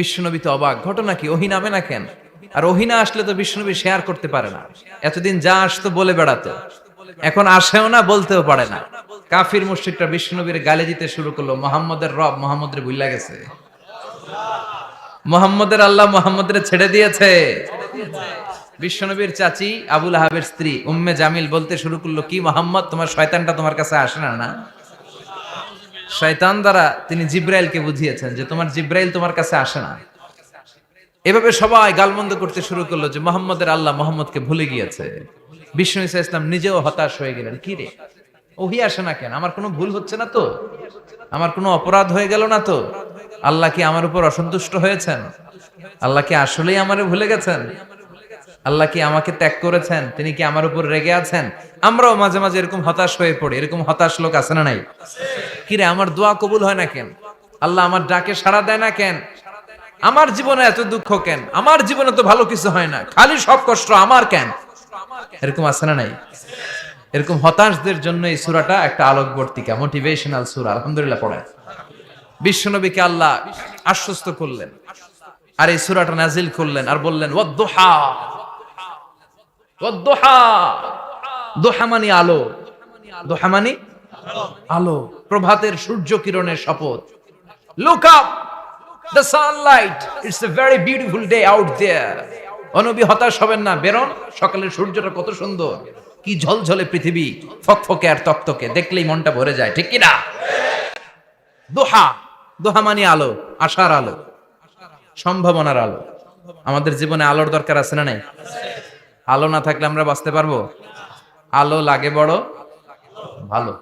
বিশ্বনবী তো অবাক, ঘটনা কি? ওহী নামে না কেন? আর ওহী না আসলে তো বিশ্বনবী শেয়ার করতে পারে না। এতদিন যা আসতো বলে বেড়াতো, এখন আসেও না, বলতেও পারে না। কাফির মুশরিকরা বিশ্বনবীর গালি দিতে শুরু করলো, মুহাম্মদের রব মুহাম্মদের ভুইলা গেছে, মুহাম্মদের আল্লাহ মুহাম্মদের ছেড়ে দিয়েছে। বিশ্বনবীর চাচি আবু লাহাবের স্ত্রী উম্মে জামিল বলতে শুরু করলো, কি মুহাম্মদ, তোমার শয়তানটা তোমার কাছে আসে না? না, শয়তান দ্বারা তিনি জিব্রাইলকে বুঝিয়েছেন যে তোমার জিব্রাইল তোমার কাছে আসে না। এভাবে সবাই গালমন্দ করতে শুরু করলো যে মুহাম্মদের আল্লাহ মুহাম্মদকে ভুলে গিয়েছে। বিষ্ণু ঈসা ইসলাম নিজেও হতাশ হয়ে গেলেন, কি রে ওহী আসে না কেন? আমার কোনো ভুল হচ্ছে না তো? আমার কোনো অপরাধ হয়ে গেল না তো? আল্লাহ কি আমার উপর অসন্তুষ্ট হয়েছেন? আল্লাহ কি আসলেই আমারে ভুলে গেছেন? আল্লাহ কি আমাকে ত্যাগ করেছেন? তিনি কি আমার উপর রেগে আছেন? আমরাও মাঝে মাঝে এরকম হতাশ হয়ে পড়ি। এরকম হতাশ লোক আছে না নাই? কিরে আমার দোয়া কবুল হয় না কেন? আল্লাহ আমার ডাকে সাড়া দেয় না কেন? আমার জীবনে এত দুঃখ কেন? আমার জীবনে তো ভালো কিছু হয় না, খালি সব কষ্ট আমার কেন? এরকম আছে না নাই? এরকম হতাশদের জন্য এই সূরাটা একটা আলোকবর্তিকা, মোটিভেশনাল সূরা। আলহামদুলিল্লাহ পড়ে বিশ্বনবীকে আল্লাহ আশ্বস্ত করলেন, আর এই সূরাটা নাজিল করলেন, আর বললেন ওয়াদ-দুহা। ওয়াদ-দুহা, দুহা মানে আলো, দুহা মানে আলো, প্রভাতের সূর্য কিরণের শপথ। Look up, the sunlight, it's a very beautiful day out there. ও নবী হতাশ হবেন না, বেরোন, সকালের সূর্যটা কত সুন্দর, কি ঝলঝলে পৃথিবী, ফকফকে আর তকতকে, দেখলেই মনটা ভরে যায়, ঠিক কি না? দোহা, দোহা মানে আলো, আশার আলো, সম্ভাবনার আলো। আমাদের জীবনে আলোর দরকার আছে না নাই? আলো না থাকলে আমরা বাঁচতে পারবো? আলো লাগে বড় ভালো।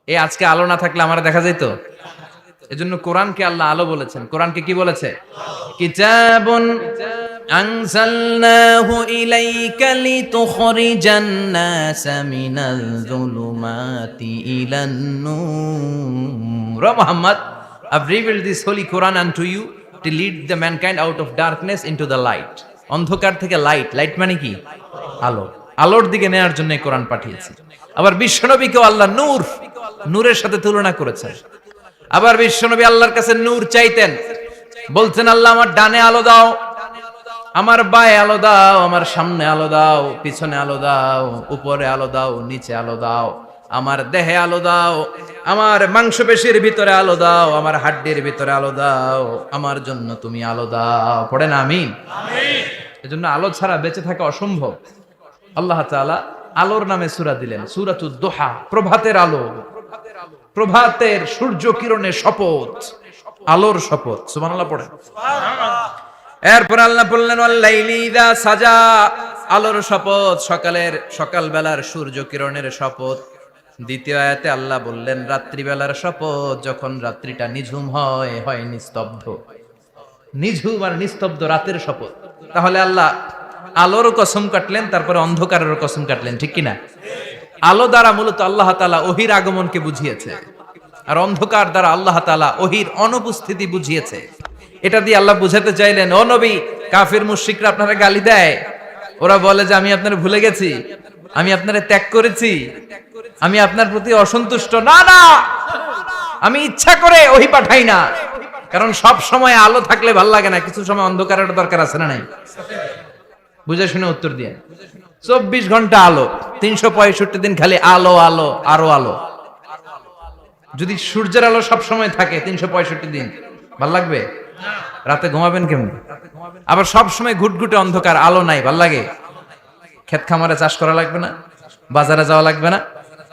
এই আজকে আলো না থাকলে আমার দেখা যেত? এজন্য কোরআনকে আল্লাহ আলো বলেছেন। কোরআনকে কি বলেছে? কিতাবুন আনজালনাহু ইলাইকা লিতুখরিজান নাসা মিনাল যুলুমাতি ইলান নূর। Muhammad, I've revealed this holy Quran unto you to lead the mankind out of darkness into the light. অন্ধকার থেকে লাইট, লাইট মানে কি? আলো, আলোর দিকে নেয়ার জন্য কোরআন পাঠিয়েছি। আবার বিশ্বনবীকেও আল্লাহ নূর, নূরের সাথে তুলনা করেছেন। আবার বিশ্বনবী আল্লাহর কাছে নূর চাইতেন, বলতেন আল্লাহ আমার ডানে আলো দাও, আমার বায়ে আলো দাও, আমার সামনে আলো দাও, পিছনে আলো দাও, উপরে আলো দাও, নিচে আলো দাও, আমার দেহে আলো দাও, আমার মাংসপেশির ভিতরে আলো দাও, আমার হাড্ডির ভিতরে আলো দাও, আমার জন্য তুমি আলো দাও। পড়েন আমিন। এজন্য আলো ছাড়া বেঁচে থাকা অসম্ভব। আল্লাহ তাআলা আলোর নামে সূরা দিলেন, সূরাতুদ দুহা, প্রভাতের আলো, প্রভাতের সূর্য কিরণের শপথ, আলোর শপথ। সুবহানাল্লাহ পড়েন। এরপর আল্লাহ বললেন ওয়াল-লাইলি ইযা সাজা, আলোর শপথ, সকালবেলার সূর্য কিরণের শপথ। দ্বিতীয় আয়াতে আল্লাহ বললেন রাত্রিবেলার শপথ, যখন রাত্রিটা নিঝুম হয়, হয় নিস্তব্ধ। নিঝুম আর নিস্তব্ধ রাতের শপথ। তাহলে আল্লাহ আলোরও কসম কাটলেন, তারপরে অন্ধকারেরও কসম কাটলেন, ঠিক কিনা? আলো দ্বারা মূলত আল্লাহ তাআলা ওহীর আগমনকে বুঝিয়েছে, আর অন্ধকার দ্বারা আল্লাহ তাআলা ওহীর অনুপস্থিতি বুঝিয়েছে। এটা দিয়ে আল্লাহ বুঝাতে চাইলেন, ও নবী, কাফির মুশরিকরা আপনারা গালি দেয়, ওরা বলে যে আমি আপনারে ভুলে গেছি, আমি আপনারে ত্যাগ করেছি, আমি আপনার প্রতি অসন্তুষ্ট। না না, আমি ইচ্ছা করে ওহী পাঠাই না, কারণ সব সময় আলো থাকলে ভাল লাগে না, কিছু সময় অন্ধকারের দরকার আছে না নাই? বুঝে শুনে উত্তর দিয়ে। 24 ঘন্টা আলো, 365 দিন খালি আলো আলো আরো আলো। যদি সূর্যের আলো সব সময় থাকে 365 দিন, ভাল লাগবে? রাতে ঘুমাবেন কেমন? আবার সব সময় ঘুটঘুটে অন্ধকার, আলো নাই, ভাল লাগে? ক্ষেত খামারে চাষ করা লাগবে না, বাজারে যাওয়া লাগবে না।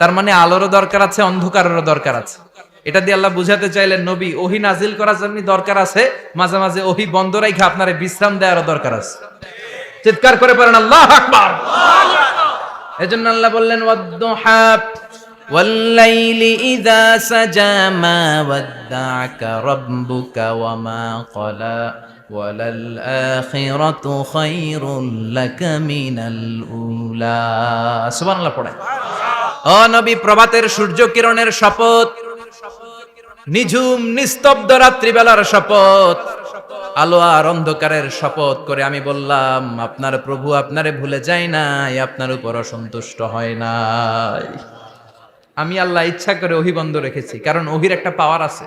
তার মানে আলোরও দরকার আছে, অন্ধকারেরও দরকার আছে। এটা দিয়ে আল্লাহ বুঝাতে চাইলেন, নবী, ওহী নাজিল করার জন্য দরকার আছে, মাঝে মাঝে ওহী বন্ধ রাইখা আপনারে বিশ্রাম দেওয়ারও দরকার আছে। চিৎকার করে পড়েন আল্লাহু আকবার। এজন্য আল্লাহ বললেন ওয়াদ-দুহা ওয়াল-লাইলি ইযা সাজা মা ওয়াদ্দা'আকা রাব্বুকা ওয়া মা ক্বালা ওয়ালাল আখিরাতু খায়রুল লাকা মিনাল উলা। সুবহানাল্লাহ পড়েন। ও নবী, প্রভাতের সূর্য কিরণের শপথ, নিঝুম নিস্তব্ধ রাত্রিবেলার শপথ, আলো আর অন্ধকারের শপথ করে আমি বললাম, আপনার প্রভু আপনারে ভুলে যায় নাই, আপনার উপর অসন্তুষ্ট হয় নাই। আমি আল্লাহ ইচ্ছা করে ওহী বন্ধ রেখেছি, কারণ ওহীর একটা পাওয়ার আছে।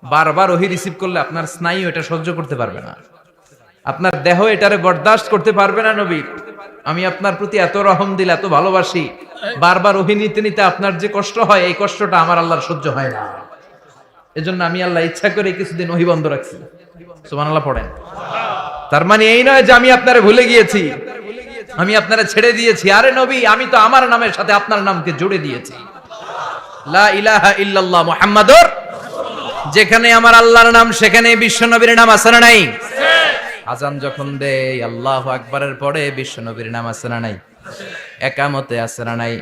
বারবার ওহী রিসিভ করলে আপনার স্নায়ু এটা সহ্য করতে পারবে না, আপনার দেহ এটারে বরদাস্ত করতে পারবে না। নবী, আমি আপনার প্রতি এত রহম দিল, এত ভালোবাসি, বারবার ওহী নিতে নিতে আপনার যে কষ্ট হয়, এই কষ্টটা আমার আল্লাহর সহ্য হয় না। এজন্য আমি আল্লাহ ইচ্ছা করে কিছুদিন ওহী বন্ধ রাখছি। সুবহানাল্লাহ পড়েন। তার মানে এই নয় যে আমি আপনারে ভুলে গিয়েছি, আমি আপনারে ছেড়ে দিয়েছি। আরে নবী, আমি তো আমার নামের সাথে আপনার নামকে জুড়ে দিয়েছি। লা ইলাহা ইল্লাল্লাহ মুহাম্মাদুর, যেখানে আমার আল্লাহর নাম সেখানে বিশ্ব নবীর নাম আছে না নাই? আজান যখন দেই আল্লাহু আকবারের পরে বিশ্ব নবীর নাম আছে না নাই? একামতে আছে না নাই?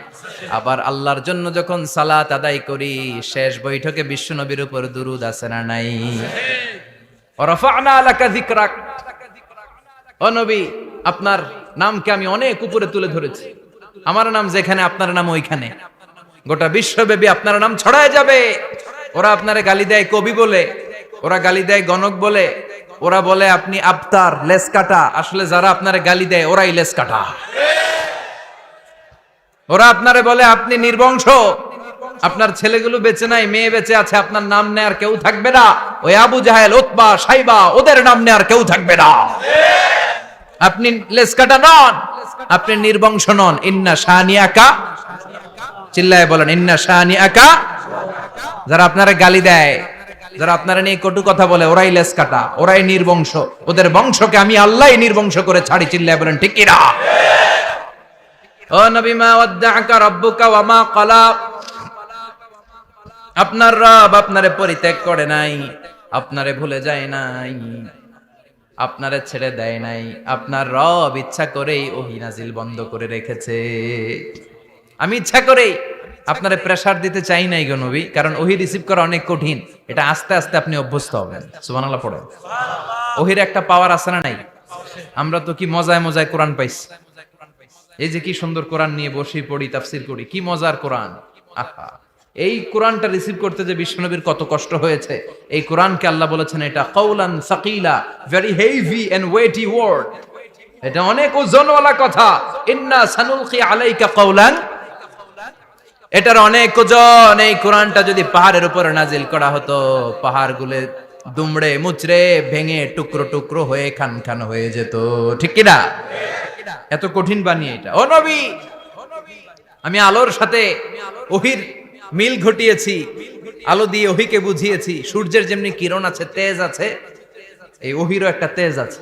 আবার আল্লাহর জন্য যখন সালাত আদায় করি শেষ বৈঠকে বিশ্ব নবীর উপর দুরূদ আছে না নাই? রাফা'না লাকা যিকরাক, ও নবী, আপনার নামকে আমি অনেক উপরে তুলে ধরেছি। আমার নাম যেখানে আপনার নাম ওইখানে, গোটা বিশ্বব্যাপী আপনার নাম ছড়ায় যাবে। ওরা আপনারে গালি দেয় কবি বলে, ওরা গালি দেয় গণক বলে, ওরা বলে আপনি আবতার, লেস কাটা। আসলে যারা আপনারে গালি দেয় ওরাই লেস কাটা। ওরা আপনারে বলে আপনি নির্বংশ, আপনার ছেলেগুলো বেঁচে নাই, মেয়ে বেঁচে আছে, আপনার নাম নেয়ার কেউ থাকবে না। ওই আবু জাহেল, উতবা, সাইবা, ওদের নাম নেয়ার কেউ থাকবে না। আপনি লেস কাটা নন, আপনি নির্বংশ নন। ইন্না শানিয়াকা, চিল্লায় বলেন ইন্না শানিয়াকা। যারা আপনারা গালি দেয়, যারা আপনারা নিয়ে কটু কথা বলে, ওরাই লেস কাটা, ওরাই নির্বংশ। ওদের বংশকে আমি আল্লাহই নির্বংশ করে ছাড়ি। চিল্লায় বলেন ঠিক কিনা? ও নবী, মা ওয়াদ্দাআকা রাব্বুকা ওয়া মা ক্বালা, আপনার রব আপনারে পরিত্যাগ করে নাই, আপনারে ভুলে যায় নাই, আপনারে ছেড়ে দেয় নাই। আপনার রব ইচ্ছা করেই ওহী নাজিল বন্ধ করে রেখেছে। আমি ইচ্ছা করেই আপনারে প্রেসার দিতে চাই নাই গো নবী, কারণ ওহী রিসিভ করা অনেক কঠিন। এটা আস্তে আস্তে আপনি অভ্যস্ত হবেন। সুবহানাল্লাহ পড়েন। ওহীর একটা পাওয়ার আছে না নাই? আমরা তো কি মজায় মজায় কোরআন পাইছি। এই যে কি সুন্দর কোরআন নিয়ে বসি, পড়ি, তাফসীর করি, কি মজার কোরআন। আহা, এই কোরআনটা রিসিভ করতে যে বিশ্বনবীর কত কষ্ট হয়েছে। এই কোরআনকে আল্লাহ বলেছেন এটা কাউলান সাকিলা, very heavy and weighty word, এটা অনেক ওজনওয়ালা কথা। ইন্না সানুলকি আলাইকা কাউলান, এটার অনেক ওজন। এই কোরআনটা যদি পাহাড়ের উপরে নাজিল করা হতো, পাহাড়গুলো দুমড়ে মুচড়ে ভেঙে টুকরো টুকরো হয়ে খান খান হয়ে যেত। ঠিক কি না? এত কঠিন বানিয়ে এটা। ও নবী, আমি আলোর সাথে ওহীর মিল ঘটিয়েছি, আলো দিয়ে ওহীকে বুঝিয়েছি। সূর্যের যেমনি কিরণ আছে, তেজ আছে, এই ওহীরও একটা তেজ আছে।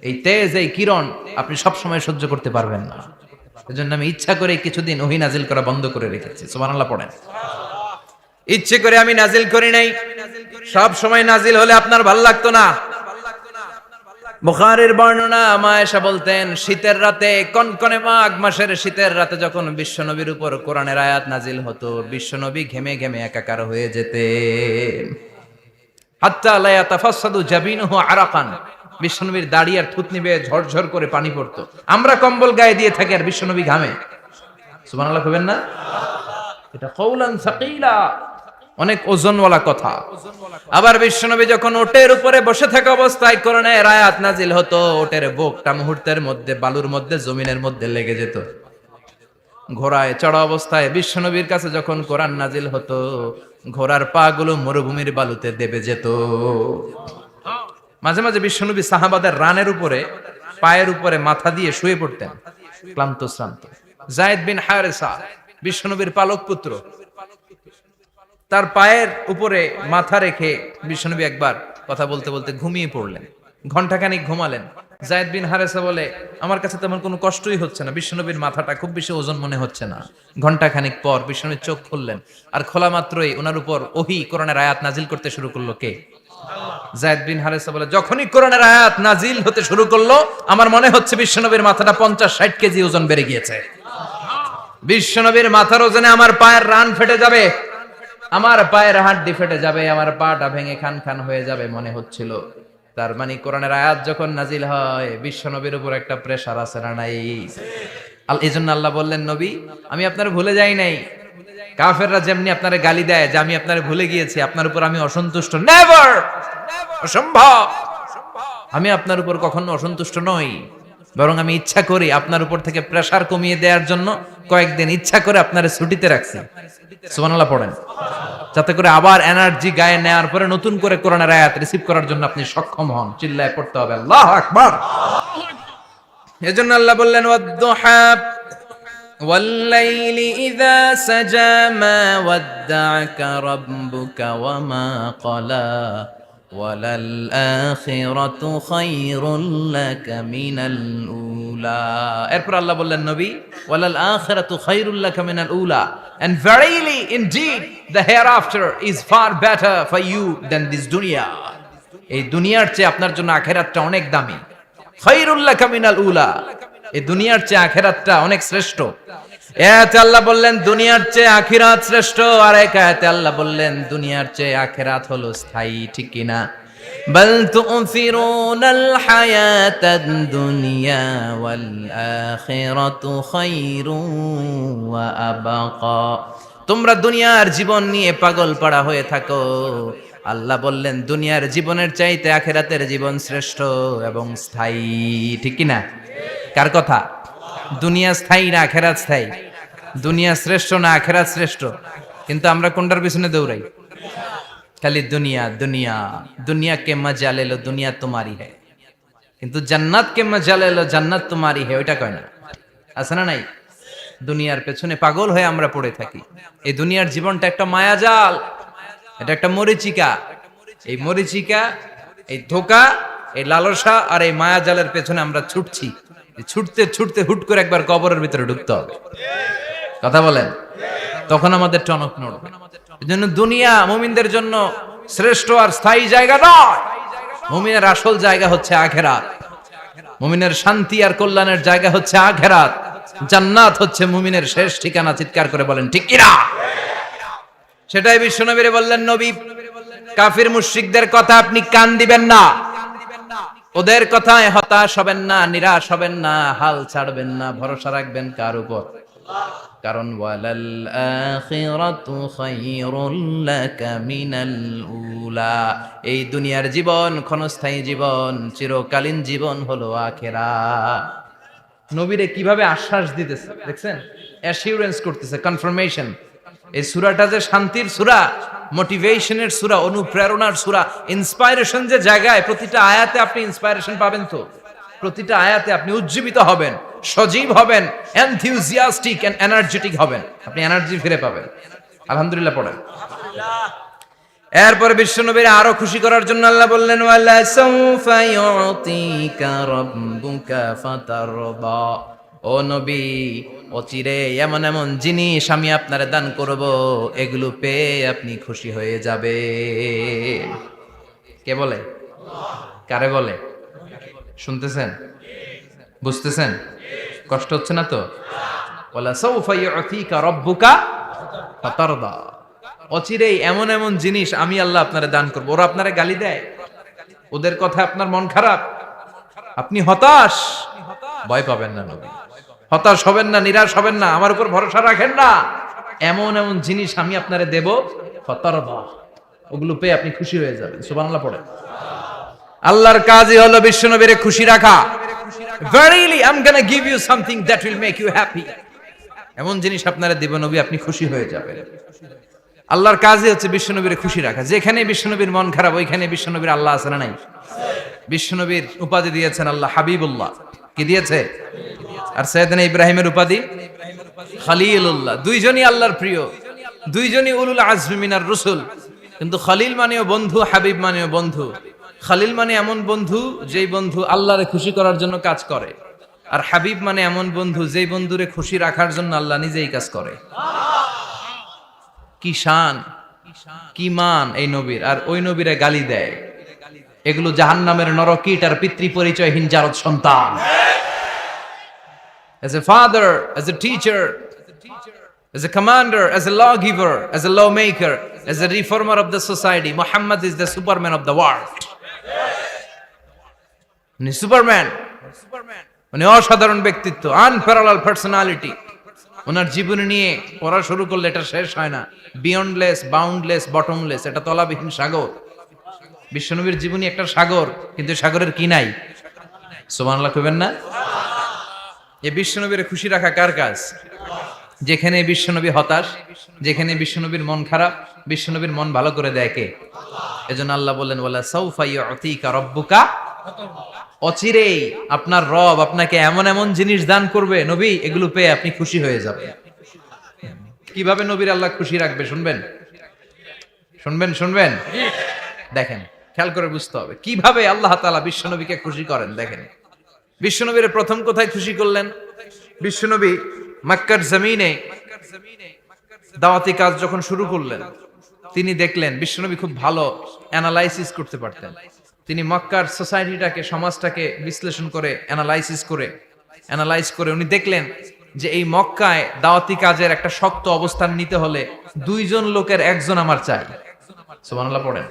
এই তেজ, এই কিরণ আপনি সব সময় সহ্য করতে পারবেন না। এজন্য আমি ইচ্ছা করে কিছুদিন ওহী নাজিল করা বন্ধ করে রেখেছি। সুবহানাল্লাহ পড়েন। ইচ্ছে করে আমি নাজিল করি নাই। সব সময় নাজিল হলে আপনার ভালো লাগতো না। বুখারীর বর্ণনা, মা আয়েশা বলতেন শীতের রাতে, কনকনে মাঘ মাসের শীতের রাতে যখন বিশ্বনবীর উপর কোরআনের আয়াত নাজিল হতো, বিশ্বনবী ঘেমে ঘেমে একাকার হয়ে যেতেন। হাত্তা লা ইয়াতাফাসসাদু জাবিনুহু আরাকান, বিশ্বনবীর দাড়ি আর থুতনি বেয়ে ঝরঝর করে পানি পড়তো। আমরা কম্বল গায়ে দিয়ে থাকি আর বিশ্বনবী ঘামে। সুবহানাল্লাহ কইবেন না? এটা কাউলান সাকিলা, অনেক ওজনওয়ালা কথা। আবার বিশ্বনবী যখন ওটের উপরে বসে থাকা অবস্থায় কোরআনের আয়াত নাজিল হতো, ওটের বুকটা মুহূর্তের মধ্যে বালুর মধ্যে, জমিনের মধ্যে লেগে যেত। ঘোড়ায় চড়া অবস্থায় বিশ্বনবীর কাছে যখন কোরআন নাজিল হতো, ঘোড়ার পা গুলো মরুভূমির বালুতে দেবে যেত। মাঝে মাঝে বিশ্বনবী সাহাবাদের রানের উপরে, পায়ের উপরে মাথা দিয়ে শুয়ে পড়তেন, ক্লান্ত শ্রান্ত। যায়েদ বিন হারেসা, বিশ্বনবীর পালক পুত্র, তার পায়ের উপরে মাথা রেখে বিশ্বনবী একবার কথা বলতে বলতে ঘুমিয়ে পড়লেন। ঘন্টাখানিক ঘুমালেন। যায়েদ বিন হারেসা বলে, আমার কাছে তেমন কোনো কষ্টই হচ্ছে না, বিশ্বনবীর মাথাটা খুব বেশি ওজন মনে হচ্ছে না। ঘন্টাখানিক পর বিশ্বনবীর চোখ খুললেন, আর খোলা মাত্রই ওনার উপর ওহী কোরআনের আয়াত নাজিল করতে শুরু করলো। কে? যায়েদ বিন হারেসা বলে, যখনই কোরআনের আয়াত নাজিল হতে শুরু করলো, আমার মনে হচ্ছে বিশ্বনবীর মাথাটা 50-60 কেজি ওজন বেড়ে গিয়েছে। বিশ্বনবীর মাথার ওজনে আমার পায়ের রান ফেটে যাবে, আমার পায়ের হাড্ডি ফেটে যাবে, আমার পাটা ভেঙে খান খান হয়ে যাবে মনে হচ্ছিল। তার মানে কোরআনের আয়াত যখন নাজিল হয়, বিশ্বনবীর উপর একটা প্রেসার আছে না নাই? এইজন্য আল্লাহ বললেন, নবী আমি আপনার ভুলে যাই নাই। কাফেররা যেমনি আপনারে গালি দেয় যে আমি আপনারে ভুলে গিয়েছি, আপনার উপর আমি অসন্তুষ্ট, নেভার, অসম্ভব। আমি আপনার উপর কখনো অসন্তুষ্ট নই। বরং আমি ইচ্ছা করি আপনার উপর থেকে প্রেসার কমিয়ে দেওয়ার জন্য কয়েকদিন ইচ্ছা করে আপনারে ছুটিতে রাখছি। সুবহানাল্লাহ পড়েন, যাতে করে আবার এনার্জি গায়ে নেওয়ার পরে নতুন করে কোরআনের আয়াত রিসিভ করার জন্য আপনি সক্ষম হন। চিল্লায় পড়তে হবে আল্লাহু আকবার। এজন্য আল্লাহ বললেন ওয়াদ-দুহা ওয়াল-লাইলি ইযা সাজা মা ওয়াদ্দা'আকা রাব্বুকা ওয়া মা ক্বালা ওয়ালাল আখিরাতু খায়রুল লাকা মিনাল উলা। এরপর আল্লাহ বললেন নবী ওয়ালাল আখিরাতু খায়রুল লাকা মিনাল উলা, and verily indeed the hereafter is far better for you than this dunya. এই দুনিয়ার চেয়ে আপনার জন্য আখিরাতটা অনেক দামি। খায়রুল লাকা মিনাল উলা, এই দুনিয়ার চেয়ে আখিরাতটা অনেক শ্রেষ্ঠ। এতে আল্লাহ বললেন দুনিয়ার চেয়ে আখিরাত শ্রেষ্ঠ, আর এক আয়াতে আল্লাহ বললেন দুনিয়ার চেয়ে আখিরাত হলো স্থায়ী। ঠিক কি না? বাল তু'থিরুনাল হায়াতাদ দুনিয়া ওয়াল আখিরাতু খায়রুন ওয়া আবাকা। তোমরা দুনিয়ার জীবন নিয়ে পাগল পাড়া হয়ে থাকো, আল্লাহ বললেন দুনিয়ার জীবনের চাইতে আখিরাতের জীবন শ্রেষ্ঠ এবং স্থায়ী। ঠিক কি না? কার কথা? দুনিয়া স্থায়ী না আখিরাত স্থায়ী? দুনিয়া শ্রেষ্ঠ না আখিরাত শ্রেষ্ঠ? কিন্তু আমরা কোনটার পিছনে দৌড়াই? খালি দুনিয়া দুনিয়া। দুনিয়া কে মজা লে লো, দুনিয়া তোমারি হ্যায়। কিন্তু জান্নাত কে মজা লে লো, জান্নাত তোমারি হ্যায়, ওইটা কয় না। আছে না নাই? দুনিয়ার পেছনে পাগল হয়ে আমরা পড়ে থাকি। এই দুনিয়ার জীবনটা একটা মায়াজাল, এটা একটা মরিচিকা। এই মরিচিকা, এই ধোঁকা, এই লালসা আর এই মায়াজালের পেছনে আমরা ছুটছি। ছুটতে ছুটতে হুট করে একবার কবরের ভিতরে ঢুকতে হবে। কথা বলেন, তখন আমাদের টনক নড়বে। এজন্য দুনিয়া মুমিনদের জন্য শ্রেষ্ঠ আর স্থায়ী জায়গা নয়। মুমিনের আসল জায়গা হচ্ছে আখিরাত। মুমিনের শান্তি আর কল্যাণের জায়গা হচ্ছে আখিরাত। জান্নাত হচ্ছে মুমিনের শেষ ঠিকানা। চিৎকার করে বলেন ঠিক কি না? সেটাই বিশ্বনবীরে বললেন নবী, কাফির মুশরিকদের কথা আপনি কান দিবেন না, ওদের কথায় হতাশ হবেন না, নিরাশ হবেন না, হাল ছাড়বেন না। ভরসা রাখবেন কার উপর? কারণ ওয়ালাল আখিরাতু খায়রুল লাকা মিনাল উলা। এই দুনিয়ার জীবন ক্ষণস্থায়ী জীবন, চিরকালীন জীবন হলো আখিরাত। নবীরে কিভাবে আশ্বাস দিতেছে দেখছেন? অ্যাসিউরেন্স করতেছে, কনফার্মেশন। এই সূরাটা যে শান্তির সূরা, মোটিভেশনের সূরা, অনুপ্রেরণার সূরা, ইন্সপাইরেশন যে জায়গায় প্রতিটা আয়াতে আপনি ইন্সপাইরেশন পাবেন। তো প্রতিটা আয়াতে আপনি উজ্জীবিত হবেন, সজীব হবেন, এনথিউজিয়াস্টিক এন্ড এনার্জেটিক হবেন। আপনি এনার্জি ফিরে পাবেন। আলহামদুলিল্লাহ পড়েন। এরপর বিশ্বনবীর আরো খুশি করার জন্য আল্লাহ বললেন ওয়ালা সাউফা ইউতিকা রাব্বুকা ফাতারদা। ও নবী, অচিরে এমন এমন জিনিস আমি আপনারে দান করব, এগুলো পেয়ে আপনি খুশি হয়ে যাবে। কে বলে? কারে বলে? শুনতেছেন? বুঝতেছেন? কষ্ট হচ্ছে না তো? ওয়ালা সাউফা ইউতিকা রাব্বুকা ফাতারদা। অচিরেই এমন এমন জিনিস আমি আল্লাহ আপনারে দান করব। ওরা আপনারে গালি দেয়, ওদের কথা আপনার মন খারাপ, আপনি হতাশ, ভয় পাবেন না নবী। হতাশ হবেন না, নিরাশ হবেন না, আমার উপর ভরসা রাখেন না। এমন এমন জিনিস আমি আপনারে দেব, ফাতারদা, ওগুলো পেয়ে আপনি খুশি হয়ে যাবেন। সুবহানাল্লাহ পড়েন। আল্লাহর কাজই হলো বিশ্বনবীরে খুশি রাখা। Verily I'm gonna give you something that will make you happy. এমন জিনিস আপনারা দেব নবী, আপনি খুশি হয়ে যাবেন। আল্লাহর কাজই হচ্ছে বিশ্বনবীরে খুশি রাখা। যেখানে বিশ্বনবীর মন খারাপ, ওইখানে বিশ্বনবীর আল্লাহ আছে না নাই? বিশ্বনবীর উপাধি দিয়েছেন আল্লাহ হাবিবুল্লাহ। কি দিয়েছে? আর সাইয়েদনা ইব্রাহিমের উপাধি খলিলুল্লাহ। দুইজনই আল্লাহর প্রিয়, দুইজনই উলুল আজমি মিনার রাসূল। কিন্তু খলিল মানেও বন্ধু, হাবিব মানেও বন্ধু। খলিল মানে এমন বন্ধু যেই বন্ধু আল্লাহরে খুশি করার জন্য কাজ করে, আর হাবিব মানে এমন বন্ধু যেই বন্ধুরে খুশি রাখার জন্য আল্লাহ নিজেই কাজ করে। কি শান, কি মান এই নবীর! আর ওই নবীরে গালি দেয়। এগুলো জাহান্নামের নরকীট আর পিতৃ পরিচয়হীন জারদ সন্তান। As a father, as a teacher, as a commander, as a lawgiver, as a lawmaker, as a reformer of the society, Muhammad is the Superman of the world. উনি সুপারম্যান, উনি অসাধারণ ব্যক্তিত্ব, আনপ্যারালাল পার্সোনালিটি। ওনার জীবনী নিয়ে পড়া শুরু করলে এটা শেষ হয় না। বিয়ন্ডলেস, বাউন্ডলেস, বটমলেস, এটা তলাবিহীন সাগর। বিশ্বনবীর জীবনী একটা সাগর, কিন্তু সাগরের কি নাই? সুবহানাল্লাহ কইবেন না? এ বিশ্বনবীর খুশি রাখা কার কাজ? যেখানে বিশ্বনবী হতাশ, যেখানে বিশ্বনবীর মন খারাপ, বিশ্বনবীর মন ভালো করে দেয় কে? এজন্য আল্লাহ বললেন ওয়ালা সাউফা ইউতিকা রাব্বুকা, অচিরেই আপনার রব আপনাকে এমন এমন জিনিস দান করবে নবী, এগুলো পেয়ে আপনি খুশি হয়ে যাবেন। কিভাবে নবীর আল্লাহ খুশি রাখবে শুনবেন? শুনবেন শুনবেন দেখেন, খেয়াল করে বুঝতে হবে কিভাবে আল্লাহ তাআলা বিশ্বনবীকে খুশি করেন। দেখেন বিশ্বনবীর প্রথম কোথায় খুশি করলেন? বিশ্বনবী মক্কার জমিনে দাওয়াতি কাজ যখন শুরু করলেন, তিনি দেখলেন বিশ্বনবী খুব ভালো অ্যানালাইসিস করতে পারতেন। তিনি মক্কার সোসাইটিটাকে, সমাজটাকে বিশ্লেষণ করে অ্যানালাইজ করে উনি দেখলেন যে এই মক্কায় দাওয়াতি কাজের একটা শক্ত অবস্থান নিতে হলে দুইজন লোকের একজন আমার চাই। সুবহানাল্লাহ পড়েন।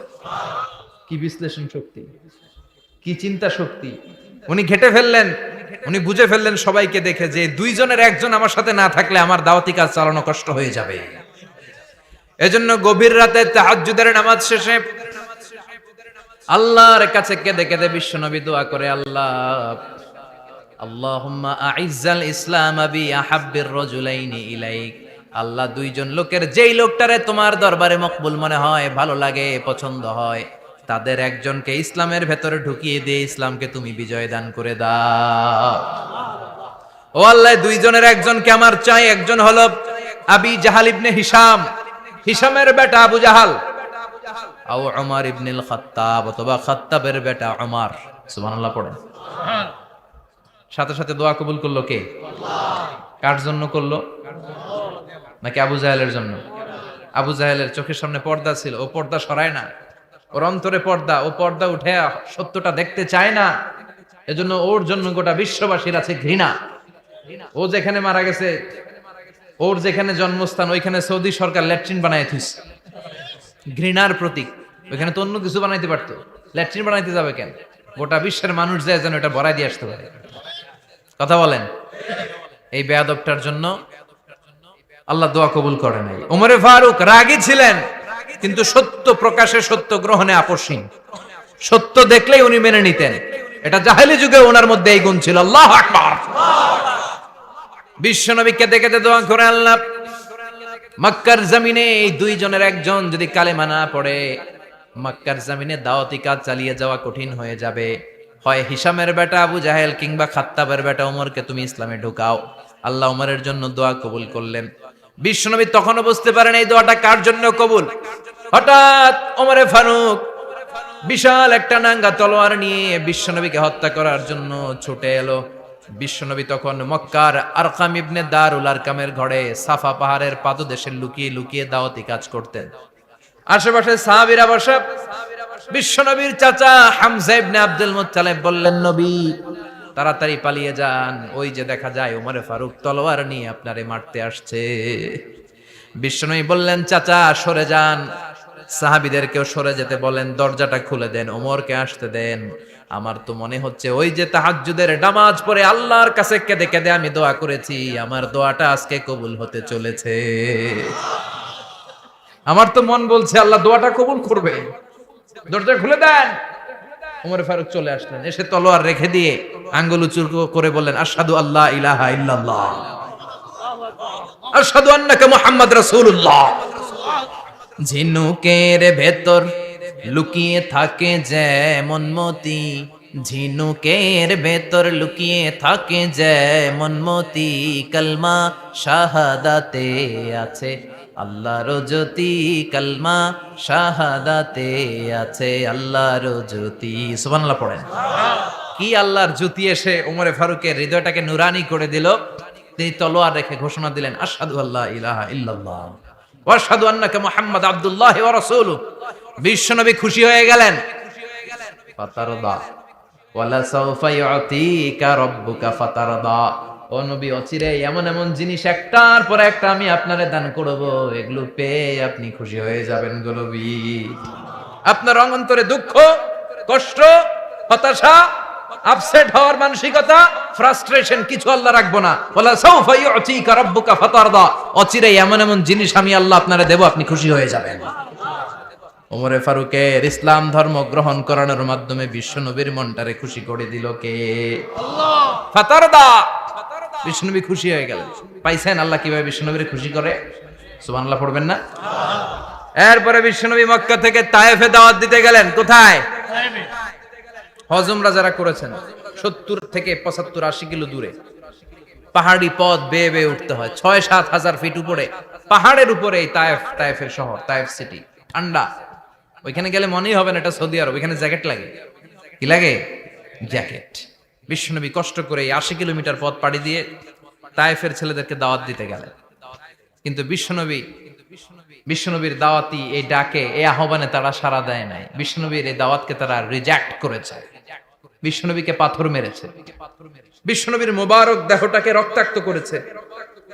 কি বিশ্লেষণ শক্তি, কি চিন্তা শক্তি! উনি ঘেটে ফেললেন, উনি বুঝে ফেললেন সবাইকে দেখে যে দুইজনের একজন আমার সাথে না থাকলে আমার দাওয়াতি কাজ চালানো কষ্ট হয়ে যাবে। এজন্য গভীর রাতে তাহাজ্জুদের নামাজ শেষে আল্লাহর কাছে কেঁদে কেঁদে বিশ্বনবী দোয়া করে, আল্লাহ আল্লাহুম্মা আইজ্জাল ইসলাম বি আহাব্বির রাজুলাইনি ইলাইক। আল্লাহ দুইজন লোকের যেই লোকটারে তোমার দরবারে মকবুল মনে হয়, ভালো লাগে, পছন্দ হয়, তাদের একজনকে ইসলামের ভেতরে ঢুকিয়ে দিয়ে ইসলামকে তুমি বিজয় দান করে দাও। ও আল্লাহ, দুইজনের একজনকে আমার চাই। একজন হলো আবি জাহাল ইবনে হিশাম, হিশামের বেটা আবু জাহাল, আও উমর ইবনুল খাত্তাব, অথবা খাত্তাবের বেটা উমর। সুবহানাল্লাহ পড়েন। সাথে সাথে দোয়া কবুল করলো কে? কার জন্য করলো? নাকি আবু জাহেলের জন্য? আবু জাহেলের চোখের সামনে পর্দা ছিল, ও পর্দা সরায় না। ওর অন্তরে পর্দা, ও পর্দা উঠে সত্যটা দেখতে চায় না। এজন্য ওর জন্য গোটা বিশ্ববাসীর আছে ঘৃণা। ও যেখানে মারা গেছে, ওর যেখানে জন্মস্থান, ওইখানে সৌদি সরকার ল্যাট্রিন বানায় থুইছে, ঘৃণার প্রতীক। ওইখানে তো অন্য কিছু বানাইতে পারতো, ল্যাট্রিন বানাইতে যাবে কেন? গোটা বিশ্বের মানুষ যায় যেন এটা ভরাই দিয়ে আসতে পারে। কথা বলেন। এই বেয়াদবটার জন্য আল্লাহ দোয়া কবুল করে নাই। ওমরে ফারুক রাগী ছিলেন, কিন্তু সত্য প্রকাশে, সত্য গ্রহণে আপোষহীন। সত্য দেখলেই উনি মেনে নিতেন। এটা জাহেলি যুগে ওনার মধ্যে এই গুণ ছিল। আল্লাহু আকবার। বিশ্বনবী কেঁদে কেঁদে দোয়া করে, আল্লাহ মক্কার জমিনে এই দুইজনের একজন যদি কালেমা না পড়ে, মক্কার জমিনে দাওয়াতি কাজ চালিয়ে যাওয়া কঠিন হয়ে যাবে। হয় হিশামের বেটা আবু জাহেল কিংবা খাত্তাবের বেটা ওমরকে তুমি ইসলামে ঢুকাও। আল্লাহ ওমরের জন্য দোয়া কবুল করলেন। বিশ্বনবী তখনও বুঝতে পারেন এই দোয়াটা কার জন্য কবুল। হঠাৎ ওমরে ফারুক বিশাল একটা নাঙ্গা তলোয়ার নিয়ে বিশ্বনবীকে হত্যা করার জন্য ছুটে এলো। বিশ্বনবী তখন মক্কার আরকাম ইবনে দারুল আরকামের ঘরে সাফা পাহাড়ের পাদদেশে লুকিয়ে লুকিয়ে দাওয়াতি কাজ করতেন। আশেপাশে সাহাবীরা বসা। বিশ্বনবীর চাচা হামজা ইবনে আব্দুল মুত্তালিব বললেন, নবী তাড়াতাড়ি পালিয়ে যান, ওই যে দেখা যায় ওমরে ফারুক তলোয়ার নিয়ে আপনারে মারতে আসছে। বিশ্বনবী বললেন, চাচা সরে যান, সাহাবীদেরকেও সরে যেতে বলেন, দরজাটা খুলে দেন, ওমরকে আসতে দেন। আমার তো মনে হচ্ছে ওই যে তাহাজ্জুদের নামাজ পড়ে আল্লাহর কাছে কেঁদে কেঁদে আমি দোয়া করেছি, আমার দোয়াটা আজকে কবুল হতে চলেছে। আমার তো মন বলছে আল্লাহ দোয়াটা কবুল করবে। দরজা খুলে দেন। ওমর ফারুক চলে আসলেন, এসে তলোয়ার রেখে দিয়ে আঙ্গুল উঁচু করে বললেন, আশহাদু আল্লা ইলাহা ইল্লাল্লাহ, আশহাদু আন্নাকা মুহাম্মদ রাসূলুল্লাহ। ঝিনুকের ভেতর লুকিয়ে থাকে যেমন মতি, ঝিনুকের ভেতর লুকিয়ে থাকে যেমন মতি, কালমা শাহাদাতে আছে আল্লাহর জ্যোতি, কালমা শাহাদাতে আছে আল্লাহর জ্যোতি। সুবহানাল্লাহ পড়েন। কি আল্লাহর জ্যোতি এসে ওমরে ফারুকের হৃদয়টাকে নুরানি করে দিল। তিনি তলোয়ার রেখে ঘোষণা দিলেন, আশহাদু আল্লা ইলাহা ইল্লাল্লাহ ওয়া আশহাদু আন্নাকা মুহাম্মাদ আবদুল্লাহ ওয়া রাসূলুহু। বিশ্বনবী খুশি হয়ে গেলেন। ফাতারদা ওয়ালা সাউফা ইউতিকা রাব্বুকা ফাতারদা। ও নবী, অচিরে এমন এমন জিনিস একটার পর একটা আমি আপনারে দান করব, এগুলো পেয়ে আপনি খুশি হয়ে যাবেন গো নবী। আপনার অন্তরে দুঃখ, কষ্ট, হতাশা, আপসেট হওয়ার মানসিকতা, ফ্রাস্ট্রেশন কিছু আল্লাহ রাখবো না। ওয়ালা সাউফা ইউতিকা রাব্বুকা ফাতারদা। অচিরে এমন এমন জিনিস আমি আল্লাহ আপনারে দেব, আপনি খুশি হয়ে যাবেন। ওমরে ফারুকের ইসলাম ধর্ম গ্রহণ করানোর মাধ্যমে বিশ্বনবীর মনটারে খুশি করে দিল কে? আল্লাহ। ফাতারদা। বিশ্বনবী খুশি হয়ে গেলেন। পাইছেন আল্লাহ কিভাবে বিশ্বনবীরে খুশি করে? সুবহানাল্লাহ পড়বেন না? এরপরে বিশ্বনবী মক্কা থেকে তায়েফে দাওয়াত দিতে গেলেন। কোথায়? হজ উমরা যারা করেছেন 70 থেকে 75 80 কিলো দূরে পাহাড়ি পথ বেয়ে বেয়ে উঠতে হয়, 6-7 হাজার ফিট উপরে পাহাড়ের উপরে এই তায়েফের শহর, তায়েফ সিটি। ঠান্ডা, ওইখানে গেলে মনেই হবে না এটা সৌদি আরব। ওইখানে জ্যাকেট লাগে। কি লাগে? জ্যাকেট। বিশ্বনবী কষ্ট করে 80 কিলোমিটার পথ পাড়ি দিয়ে তায়েফের ছেলেদেরকে দাওয়াত দিতে গেলেন। কিন্তু বিশ্বনবীর দাওয়াতি এই ডাকে, এই আহ্বানে তারা সাড়া দেয় নাই। বিশ্বনবীর এই দাওয়াতকে তারা রিজেক্ট করেছে। বিশ্বনবীকে পাথর মেরেছে, বিশ্বনবীর মোবারক দেহটাকে রক্তাক্ত করেছে।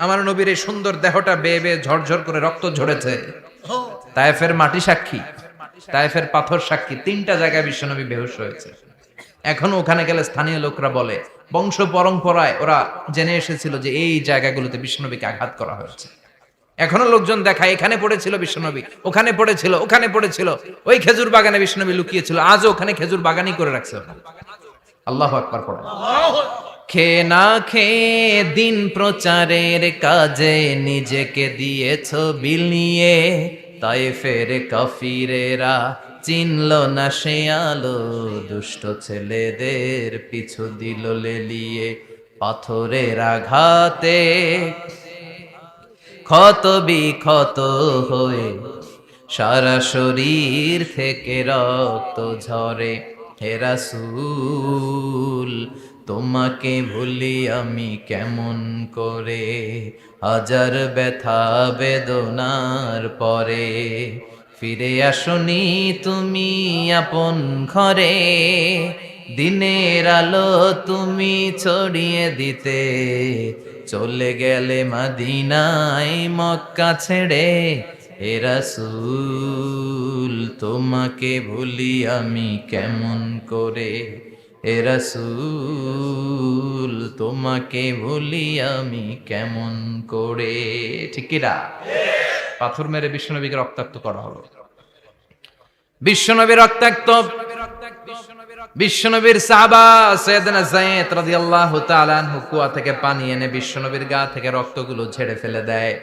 আমার নবীর এই সুন্দর দেহটা বেয়ে বেয়ে ঝরঝর করে রক্ত ঝরেছে। তায়েফের মাটি সাক্ষী, তায়েফের পাথর সাক্ষী। 3টা জায়গায় বিশ্বনবী বেহুশ হয়েছে। এখনো ওখানে গেলে স্থানীয় লোকরা বলে, বংশ পরম্পরায় ওরা জেনে এসেছিল যে এই জায়গাগুলোতে বিশ্বনবীকে আঘাত করা হয়েছে। এখনো লোকজন দেখায়, এখানে পড়েছিল বিশ্বনবী, ওখানে পড়েছিল, ওখানে পড়েছিল, ওই খেজুর বাগানে বিশ্বনবী লুকিয়েছিল, আজও ওখানে খেজুর বাগানই করে রাখছে। আল্লাহু আকবার পড়ে। খেয়ে না খেয়ে দিন প্রচারের কাজে নিজেকে দিয়েছ বিলিয়ে, তায়েফের কাফিরেরা চিনল না সে আলো, দুষ্ট ছেলেদের পিছু দিল লেলিয়ে। পাথরের আঘাতে ক্ষত বিক্ষত হয়ে সারা শরীর থেকে রক্ত ঝরে। হে রাসূল তোমাকে ভুলি আমি কেমন করে, হাজার ব্যথা বেদনার পরে ফিরে আসনি তুমি আপন ঘরে। দিনের আলো তুমি ছড়িয়ে দিতে, চলে গেলে মদিনায় মক্কা ছেড়ে। হে রাসূল তোমাকে ভুলি আমি কেমন করে, হে রাসূল তোমাকে ভুলি আমি কেমন করে। ঠিক কি না? পাথর মেরে বিশ্বনবীকে রক্তাক্ত করা হলো। বিশ্বনবী রক্তাক্ত। বিশ্বনবীর সাহাবা সাইয়েদনা যায়েদ রাদিয়াল্লাহু তাআলা আনহু কুয়া থেকে পানি এনে বিশ্বনবীর গা থেকে রক্তগুলো ঝেড়ে ফেলে দেয়।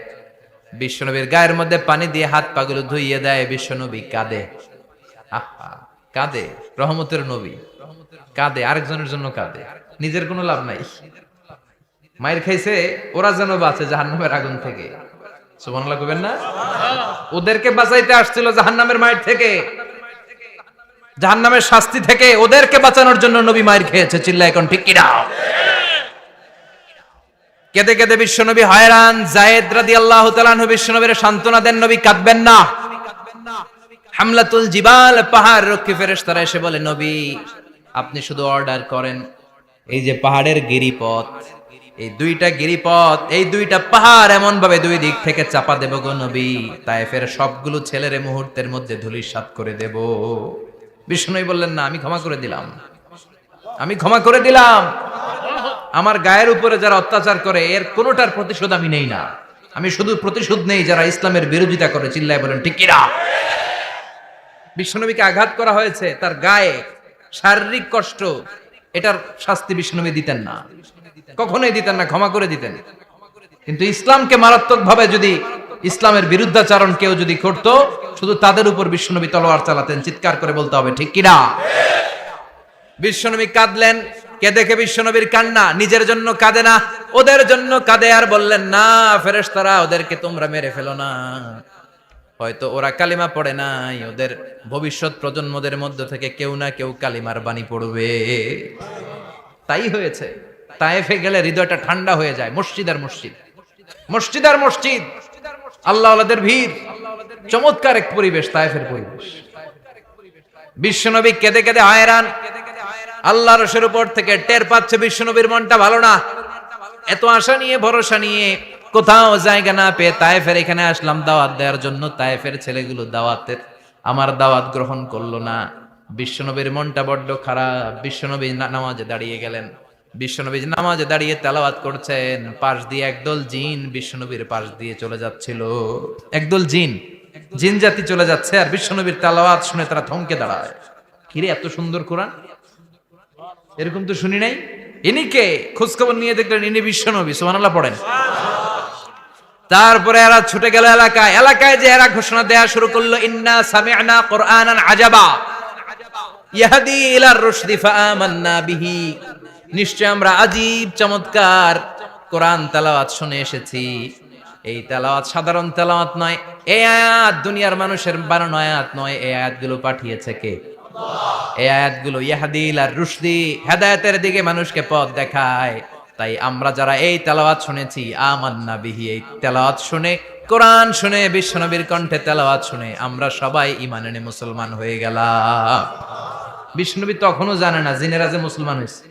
বিশ্বনবীর গায়ের মধ্যে পানি দিয়ে হাত পাগুলো ধুইয়ে দেয়। বিশ্বনবী কাঁদে, আহা কাঁদে। রহমতের নবী কাঁদে, আরেকজনের জন্য কাঁদে, নিজের কোনো লাভ নাই। মায়ের খাইছে, ওরা যেন বাঁচে জাহান্নামের আগুন থেকে। সুবহানাল্লাহ কইবেন না? ওদেরকে বাঁচাইতে আসছিল জাহান্নামের মায়ের থেকে, জাহান্নামের শাস্তি থেকে। ওদেরকে বাঁচানোর জন্য নবী মায়ের খেয়েছে। চিল্লায় এখন ঠিক কি না? কেঁদে কেঁদে বিশ্বনবী হয়রান। যায়েদ রাদিয়াল্লাহু তাআলা আনহু বিশ্বনবীর সান্ত্বনা দেন, নবী কাঁদবেন না। হামলাতুল জিবাল, পাহাড় রক্ষী ফেরেশতারা এসে বলে, নবী আপনি শুধু অর্ডার করেন, এই যে পাহাড়ের গিরিপথ, এই 2টা গিরিপথ, এই 2টা পাহাড় এমন ভাবে 2 দিক থেকে চাপা দেব গো নবী, তায়েফের সবগুলো ছেলেরে মুহূর্তের মধ্যে ধূলিসাৎ করে দেব। বিষ্ণুই বললেন, না আমি ক্ষমা করে দিলাম, আমি ক্ষমা করে দিলাম। আমার গায়ের উপরে যারা অত্যাচার করে এর কোনোটার প্রতিশোধ আমি নেই না। আমি শুধু প্রতিশোধ নেই যারা ইসলামের বিরোধিতা করে। চিল্লায় বলেন ঠিক কিনা? বিশ্বনবীকে আঘাত করা হয়েছে, তার গায়ে শারীরিক কষ্ট, এটার শাস্তি বিশ্বনবী দিতেন না, কখনোই দিতেন না, ক্ষমা করে দিতেন। কিন্তু ইসলামকে মারাত্মক ভাবে যদি ইসলামের বিরুদ্ধাচারণ কেউ যদি করত, শুধু তাদের উপর বিশ্বনবী তলোয়ার চালাতেন। চিৎকার করে বলতে হবে ঠিক কিনা? বিশ্বনবী কাঁদলেন। কে দেখে বিশ্বনবীর কান্না, নিজের জন্য কাঁদে না, ওদের জন্য কাঁদে। আর বললেন, না ফেরেশতারা ওদেরকে তোমরা মেরে ফেলো না, হয়তো ওরা কালিমা পড়ে নাই, ওদের ভবিষ্যৎ প্রজন্মদের মধ্য থেকে কেউ না কেউ কালিমার বাণী পড়বে। তাই হয়েছে। তায়েফে গেলে হৃদয়টা ঠান্ডা হয়ে যায়। মসজিদ আর মসজিদ, মসজিদ আর মসজিদ, আল্লাহ ওয়ালাদের ভিড়, চমৎকার এক পরিবেশ তায়েফের পরিবেশ। বিশ্বনবী কেঁদে কেঁদে হয়রান। আল্লাহর রসের উপর থেকে টের পাচ্ছে বিশ্বনবীর মনটা ভালো না। এত আশা নিয়ে ভরসা নিয়ে কোথাও জায়গা না পেয়ে তায়েফের এখানে আসলাম দাওয়াত দেওয়ার জন্য। তায়েফের ছেলেগুলো দাওয়াতের আমার দাওয়াত গ্রহণ করলো না। বিশ্বনবীর মনটা বড্ড খারাপ। বিশ্বনবী নামাজে দাঁড়িয়ে গেলেন। বিশ্বনবী নামাজে দাঁড়িয়ে তেলাওয়াত করছেন, পাশ দিয়ে একদল জিন বিশ্বনবীর পাশ দিয়ে চলে যাচ্ছিল। একদল জিন, জিন জাতি চলে যাচ্ছে, আর বিশ্বনবীর তেলাওয়াত শুনে তারা থমকে দাঁড়ায়। কিরে এত সুন্দর কোরআন, এরকম তো শুনি নাই। ইনি কে? খোঁজখবর নিয়ে দেখলেন ইনি বিশ্বনবী। সুবহানাল্লাহ পড়েন। তারপরে এরা ছুটে গেল এলাকায়। এলাকায় যে এরা ঘোষণা দেয়া শুরু করলো, ইন্না সামি'না কুরআনান আজাবা ইয়াহদি ইলার রুশদি ফাআমান্না বিহি। নিশ্চয় আমরা আজীব চমৎকার কোরআন তেলাওয়াত শুনে এসেছি। এই তেলাওয়াত সাধারণ তেলাওয়াত নয়, এই আয়াত দুনিয়ার মানুষের বানানো আয়াত নয়। এই আয়াতগুলো পাঠিয়েছে কে? এই আয়াতগুলো ইয়াহদি ইলার রুশদি, হেদায়েতের দিকে মানুষকে পথ দেখায়। তাই আমরা যারা এই তেলাওয়াত শুনেছি, আমান্না বিহি, এই তেলাওয়াত শুনে, কোরআন শুনে, বিশ্বনবীর কণ্ঠে তেলাওয়াত শুনে আমরা সবাই ঈমান এনে মুসলমান হয়ে গেলাম। বিশ্বনবী তখনও জানে না জিনেরা যে মুসলমান হয়েছে।